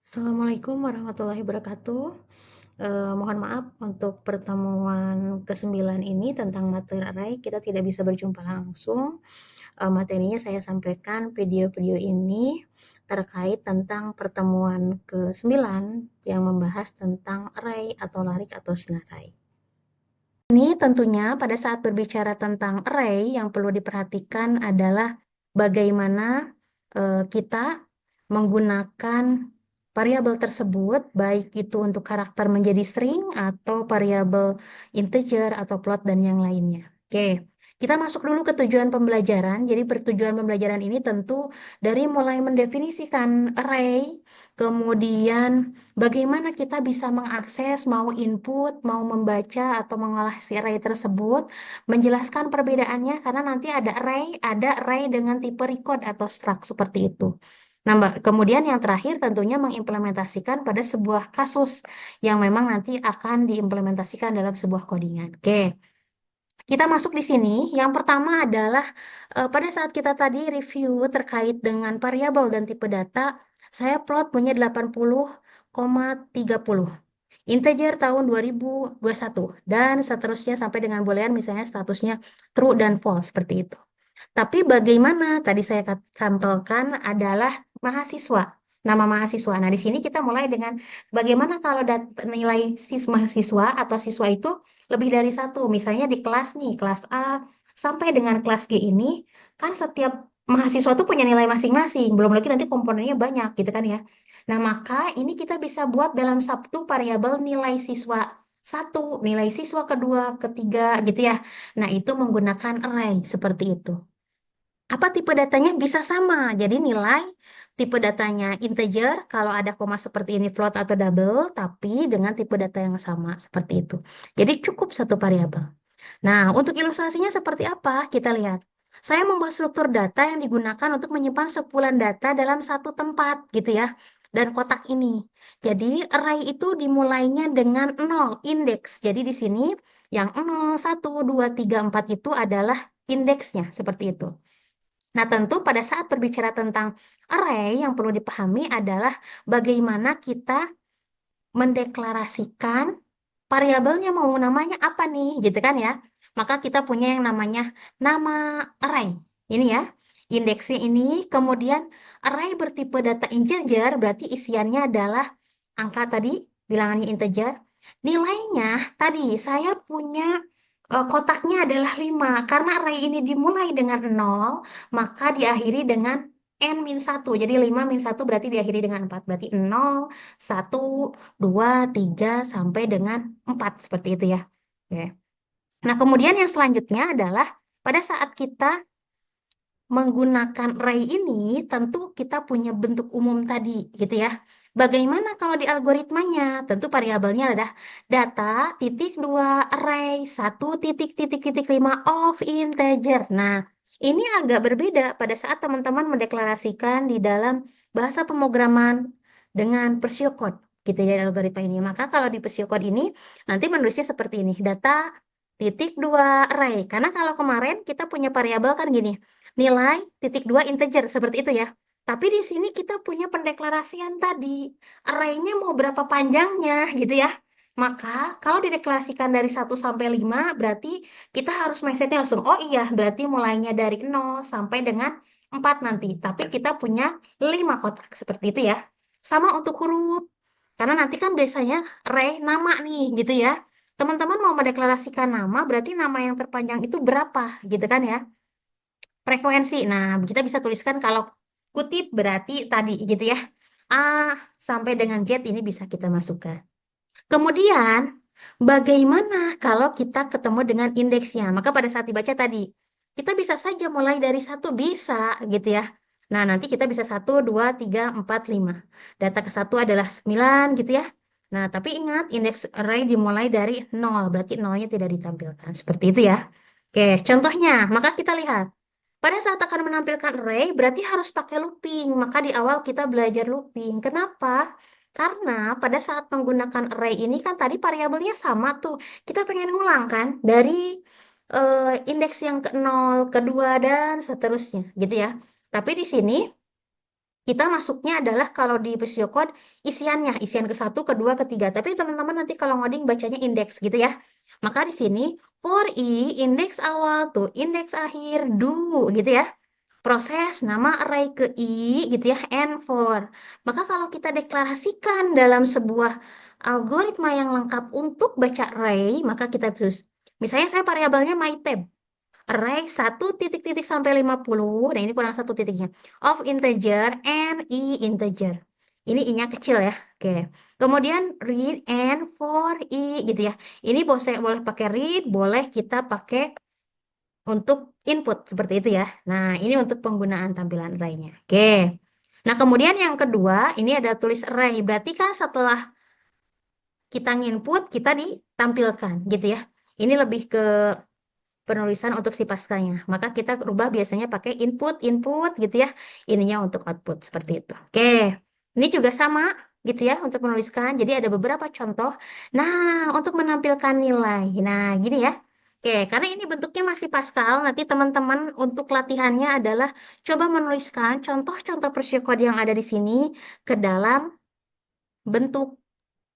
Assalamualaikum warahmatullahi wabarakatuh. Mohon maaf untuk pertemuan ke-9 ini tentang materi array kita tidak bisa berjumpa langsung. Materinya saya sampaikan video-video ini terkait tentang pertemuan ke-9 yang membahas tentang array atau larik atau sinarai. Ini tentunya pada saat berbicara tentang array yang perlu diperhatikan adalah bagaimana kita menggunakan variabel tersebut, baik itu untuk karakter menjadi string atau variabel integer atau float dan yang lainnya. Oke, kita masuk dulu ke tujuan pembelajaran. Jadi bertujuan pembelajaran ini tentu dari mulai mendefinisikan array, kemudian bagaimana kita bisa mengakses, mau input, mau membaca, atau mengolah si array tersebut, menjelaskan perbedaannya, karena nanti ada array dengan tipe record atau struct seperti itu. Nah, kemudian yang terakhir tentunya mengimplementasikan pada sebuah kasus yang memang nanti akan diimplementasikan dalam sebuah codingan. Oke, kita masuk di sini. Yang pertama adalah pada saat kita tadi review terkait dengan variabel dan tipe data, saya plot punya 80,30. Integer tahun 2021 dan seterusnya sampai dengan boolean misalnya statusnya true dan false seperti itu. Tapi bagaimana tadi saya sampaikan adalah mahasiswa, nama mahasiswa. Nah, di sini kita mulai dengan bagaimana kalau nilai mahasiswa atau siswa itu lebih dari satu. Misalnya di kelas nih, kelas A sampai dengan kelas G ini, kan setiap mahasiswa tuh punya nilai masing-masing. Belum lagi nanti komponennya banyak gitu kan ya. Nah, maka ini kita bisa buat dalam satu variabel nilai siswa satu, nilai siswa kedua, ketiga gitu ya. Nah, itu menggunakan array seperti itu. Apa tipe datanya bisa sama. Jadi nilai tipe datanya integer kalau ada koma seperti ini float atau double, tapi dengan tipe data yang sama seperti itu. Jadi cukup satu variabel. Nah, untuk ilustrasinya seperti apa? Kita lihat. Saya membuat struktur data yang digunakan untuk menyimpan sekumpulan data dalam satu tempat gitu ya. Dan kotak ini. Jadi array itu dimulainya dengan 0, indeks. Jadi di sini yang 0, 1, 2, 3, 4 itu adalah indeksnya seperti itu. Nah, tentu pada saat berbicara tentang array yang perlu dipahami adalah bagaimana kita mendeklarasikan variabelnya mau namanya apa nih, gitu kan ya. Maka kita punya yang namanya nama array. Ini ya, indeksnya ini, kemudian array bertipe data integer, berarti isiannya adalah angka tadi, bilangannya integer. Nilainya tadi, saya punya kotaknya adalah 5. Karena array ini dimulai dengan 0, maka diakhiri dengan n-1. Jadi 5 min 1 berarti diakhiri dengan 4. Berarti 0, 1, 2, 3, sampai dengan 4. Seperti itu ya. Oke. Nah, kemudian yang selanjutnya adalah pada saat kita menggunakan array ini, tentu kita punya bentuk umum tadi, gitu ya. Bagaimana kalau di algoritmanya? Tentu variabelnya adalah data titik dua array satu titik titik titik lima of integer. Nah, ini agak berbeda pada saat teman-teman mendeklarasikan di dalam bahasa pemrograman dengan pseudocode, gitu ya, algoritma ini. Maka kalau di pseudocode ini nanti menulisnya seperti ini, data titik dua array. Karena kalau kemarin kita punya variabel kan gini, nilai titik dua integer seperti itu ya. Tapi di sini kita punya pendeklarasian tadi. Array-nya mau berapa panjangnya gitu ya. Maka kalau dideklarasikan dari 1 sampai 5 berarti kita harus mindsetnya langsung, oh iya berarti mulainya dari 0 sampai dengan 4 nanti. Tapi kita punya 5 kotak seperti itu ya. Sama untuk huruf. Karena nanti kan biasanya array nama nih gitu ya. Teman-teman mau mendeklarasikan nama berarti nama yang terpanjang itu berapa gitu kan ya. Frekuensi. Nah, kita bisa tuliskan kalau kutip berarti tadi gitu ya. A sampai dengan Z ini bisa kita masukkan. Kemudian, bagaimana kalau kita ketemu dengan indeksnya? Maka pada saat dibaca tadi, kita bisa saja mulai dari satu bisa gitu ya. Nah, nanti kita bisa satu, dua, tiga, empat, lima. Data ke satu adalah 9 gitu ya. Nah, tapi ingat indeks array dimulai dari 0, berarti nolnya tidak ditampilkan. Seperti itu ya. Oke, contohnya, maka kita lihat. Pada saat akan menampilkan array, berarti harus pakai looping. Maka di awal kita belajar looping. Kenapa? Karena pada saat menggunakan array ini kan tadi variabelnya sama tuh. Kita pengen ngulang kan dari indeks yang ke 0, kedua, dan seterusnya gitu ya. Tapi di sini Kita masuknya adalah kalau di pseudocode isiannya, isian ke-1, kedua, ketiga. Tapi teman-teman nanti kalau ngoding bacanya indeks gitu ya. Maka di sini for i indeks awal tuh indeks akhir do gitu ya. Proses nama array ke i gitu ya and for. Maka kalau kita deklarasikan dalam sebuah algoritma yang lengkap untuk baca array, maka kita terus. Misalnya saya variabelnya myTab array 1 titik-titik sampai 50, nah ini kurang 1 titiknya, of integer and i integer. Ini i-nya kecil ya. Oke. Kemudian read and for i gitu ya. Ini boleh pakai read, boleh kita pakai untuk input seperti itu ya. Nah, ini untuk penggunaan tampilan array-nya. Oke. Nah, kemudian yang kedua, ini ada tulis array. Berarti kan setelah kita nginput, kita ditampilkan gitu ya. Ini lebih ke penulisan untuk si paskanya. Maka kita rubah biasanya pakai input gitu ya. Ininya untuk output seperti itu. Oke. Ini juga sama gitu ya untuk menuliskan. Jadi ada beberapa contoh. Nah, untuk menampilkan nilai. Nah, gini ya. Oke, karena ini bentuknya masih Pascal, nanti teman-teman untuk latihannya adalah coba menuliskan contoh-contoh pseudocode yang ada di sini ke dalam bentuk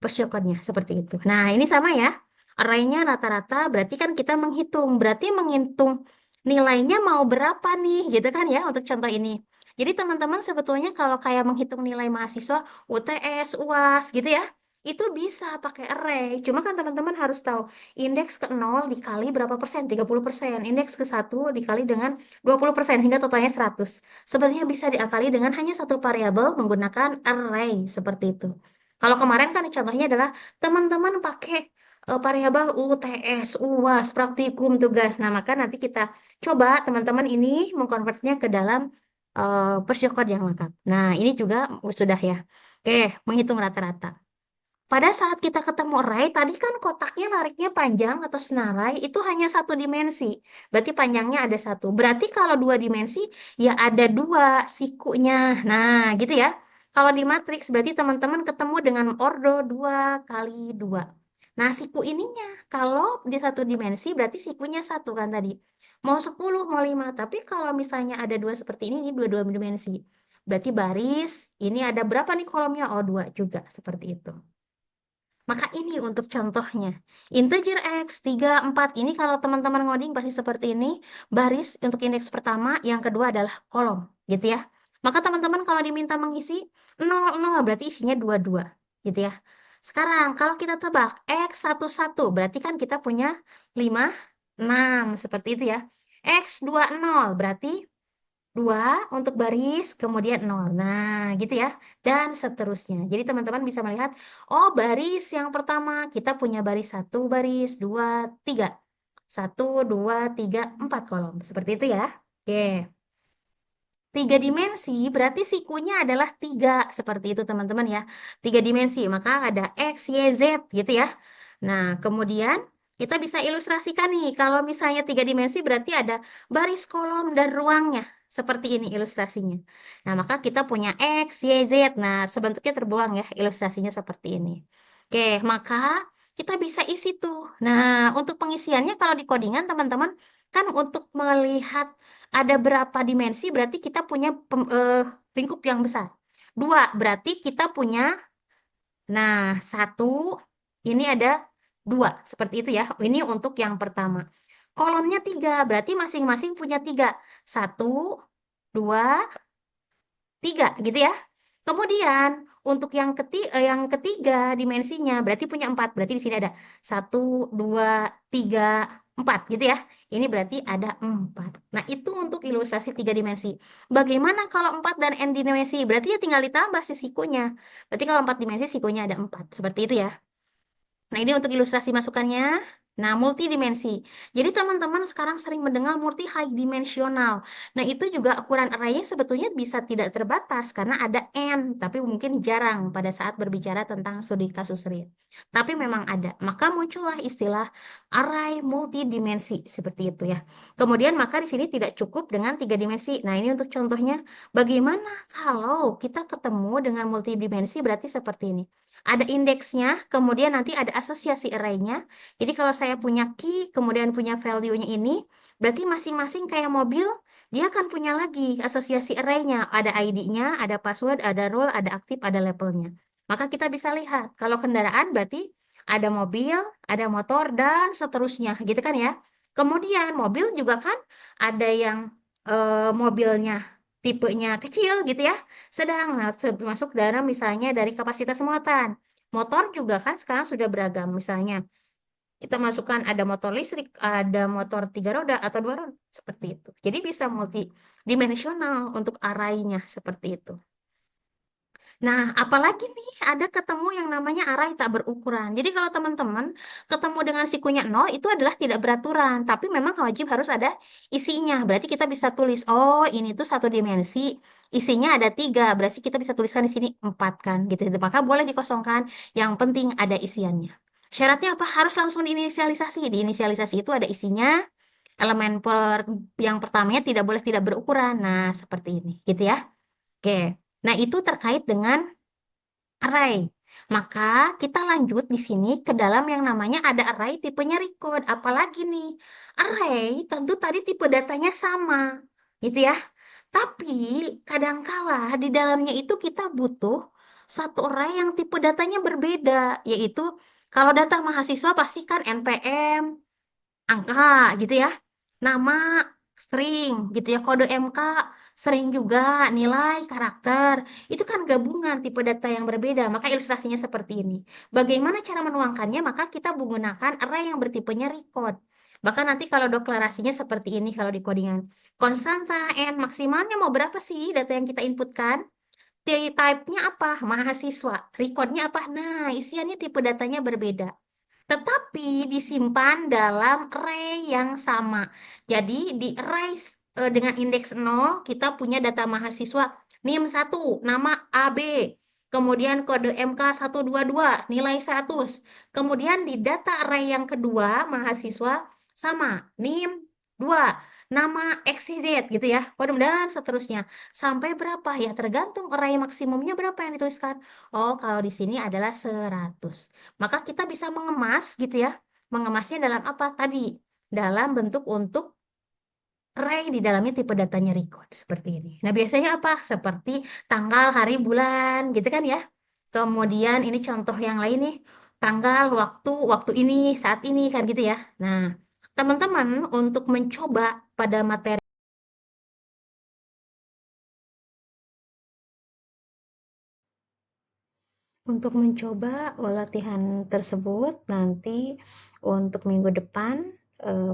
pseudocode-nya seperti itu. Nah, ini sama ya. Array-nya rata-rata berarti kan kita menghitung. Berarti menghitung nilainya mau berapa nih, gitu kan ya untuk contoh ini. Jadi teman-teman sebetulnya kalau kayak menghitung nilai mahasiswa UTS, UAS gitu ya, itu bisa pakai array. Cuma kan teman-teman harus tahu indeks ke 0 dikali berapa persen, 30%. Indeks ke 1 dikali dengan 20% hingga totalnya 100. Sebenarnya bisa diakali dengan hanya satu variabel menggunakan array seperti itu. Kalau kemarin kan contohnya adalah teman-teman pakai variabel UTS, UAS, praktikum, tugas. Nah, maka nanti kita coba teman-teman ini mengkonvertnya ke dalam pseudocode yang lengkap. Nah, ini juga sudah ya. Oke, menghitung rata-rata. Pada saat kita ketemu array, tadi kan kotaknya lariknya panjang atau senarai, itu hanya 1 dimensi. Berarti panjangnya ada 1. Berarti kalau 2 dimensi, ya ada 2 sikunya. Nah, gitu ya. Kalau di matriks, berarti teman-teman ketemu dengan ordo 2 kali 2. Nah, siku ininya, kalau di 1 dimensi, berarti sikunya 1 kan tadi. Mau 10, mau 5. Tapi kalau misalnya ada 2 seperti ini 2 dimensi. Berarti baris, ini ada berapa nih kolomnya? Oh, 2 juga, seperti itu. Maka ini untuk contohnya. Integer X, 3, 4. Ini kalau teman-teman ngoding pasti seperti ini. Baris untuk indeks pertama, yang kedua adalah kolom. Gitu ya. Maka teman-teman kalau diminta mengisi 0, 0 berarti isinya 2, 2. Gitu ya. Sekarang kalau kita tebak X, 1, 1. Berarti kan kita punya 5, 6. Seperti itu ya. X, 2, 0. Berarti 2 untuk baris, kemudian 0. Nah, gitu ya. Dan seterusnya. Jadi teman-teman bisa melihat, oh baris yang pertama, kita punya baris 1, baris 2, 3. 1, 2, 3, 4 kolom. Seperti itu ya. Oke. 3 dimensi berarti sikunya adalah 3. Seperti itu teman-teman ya. 3 dimensi, maka ada X, Y, Z gitu ya. Nah, kemudian kita bisa ilustrasikan nih. Kalau misalnya 3 dimensi berarti ada baris, kolom, dan ruangnya. Seperti ini ilustrasinya. Nah, maka kita punya X, Y, Z. Nah, sebentuknya terbuang ya ilustrasinya seperti ini. Oke, maka kita bisa isi tuh. Nah, untuk pengisiannya kalau di codingan teman-teman kan untuk melihat ada berapa dimensi berarti kita punya lingkup yang besar. 2 berarti kita punya, nah 1 ini ada 2 seperti itu ya. Ini untuk yang pertama. Kolomnya 3 berarti masing-masing punya 3. 1, 2, 3 gitu ya. Kemudian untuk yang ketiga dimensinya berarti punya 4. Berarti di sini ada 1, 2, 3, 4 gitu ya. Ini berarti ada 4. Nah, itu untuk ilustrasi 3 dimensi. Bagaimana kalau 4 dan n dimensi? Berarti ya tinggal ditambah si sikunya. Berarti kalau 4 dimensi sikunya ada 4. Seperti itu ya. Nah, ini untuk ilustrasi masukannya. Nah, multidimensi. Jadi teman-teman sekarang sering mendengar multi high dimensional. Nah, itu juga ukuran array-nya sebetulnya bisa tidak terbatas karena ada n, tapi mungkin jarang pada saat berbicara tentang studi kasus real. Tapi memang ada. Maka muncullah istilah array multidimensi seperti itu ya. Kemudian maka di sini tidak cukup dengan 3 dimensi. Nah, ini untuk contohnya bagaimana kalau kita ketemu dengan multidimensi berarti seperti ini. Ada indeksnya, kemudian nanti ada asosiasi array-nya. Jadi kalau saya punya key, kemudian punya value-nya ini, berarti masing-masing kayak mobil dia akan punya lagi asosiasi array-nya. Ada ID-nya, ada password, ada role, ada aktif, ada labelnya. Maka kita bisa lihat, kalau kendaraan berarti ada mobil, ada motor, dan seterusnya, gitu kan ya. Kemudian mobil juga kan ada yang mobilnya tipenya kecil gitu ya, sedang, nah termasuk dalam misalnya dari kapasitas muatan. Motor juga kan sekarang sudah beragam, misalnya kita masukkan ada motor listrik, ada motor tiga roda atau dua roda, seperti itu. Jadi bisa multidimensional untuk arraynya seperti itu. Nah, apalagi nih ada ketemu yang namanya array tak berukuran. Jadi kalau teman-teman ketemu dengan sikunya nol itu adalah tidak beraturan, tapi memang wajib harus ada isinya. Berarti kita bisa tulis, oh ini tuh satu dimensi, isinya ada tiga, berarti kita bisa tuliskan di sini empat kan, gitu. Maka boleh dikosongkan, yang penting ada isiannya. Syaratnya apa? Harus langsung diinisialisasi. Diinisialisasi itu ada isinya, elemen yang pertamanya tidak boleh tidak berukuran. Nah, seperti ini, gitu ya. Oke. Nah, itu terkait dengan array. Maka kita lanjut di sini ke dalam yang namanya ada array tipenya record. Apalagi nih, array tentu tadi tipe datanya sama, gitu ya. Tapi kadangkala di dalamnya itu kita butuh satu array yang tipe datanya berbeda, yaitu kalau data mahasiswa pasti kan NPM, angka gitu ya. Nama string gitu ya, kode MK sering juga, nilai, karakter. Itu kan gabungan tipe data yang berbeda, maka ilustrasinya seperti ini. Bagaimana cara menuangkannya? Maka kita menggunakan array yang bertipenya record. Bahkan nanti kalau deklarasinya seperti ini kalau di codingan. Konstanta n maksimalnya mau berapa sih data yang kita inputkan? Type-nya apa? Mahasiswa. Recordnya apa? Nah, isiannya tipe datanya berbeda, tetapi disimpan dalam array yang sama. Jadi di array dengan indeks 0 kita punya data mahasiswa NIM 1, nama AB. Kemudian kode MK 122, nilai 100. Kemudian di data array yang kedua mahasiswa sama NIM 2, nama XYZ gitu ya. Kode dan seterusnya. Sampai berapa ya? Tergantung array maksimumnya berapa yang dituliskan. Oh, kalau di sini adalah 100. Maka kita bisa mengemas gitu ya. Mengemasnya dalam apa tadi? Dalam bentuk untuk array di dalamnya tipe datanya record seperti ini. Nah, biasanya apa? Seperti tanggal, hari, bulan gitu kan ya. Kemudian ini contoh yang lain nih. Tanggal, waktu, waktu ini, saat ini kan gitu ya. Nah, teman-teman untuk mencoba pada materi untuk mencoba latihan tersebut nanti untuk minggu depan,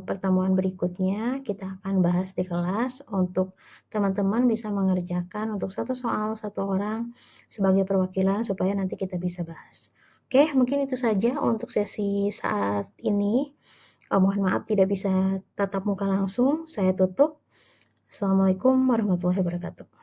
pertemuan berikutnya kita akan bahas di kelas untuk teman-teman bisa mengerjakan untuk satu soal satu orang sebagai perwakilan supaya nanti kita bisa bahas. Oke, mungkin itu saja untuk sesi saat ini. Mohon maaf tidak bisa tatap muka langsung, saya tutup. Assalamualaikum warahmatullahi wabarakatuh.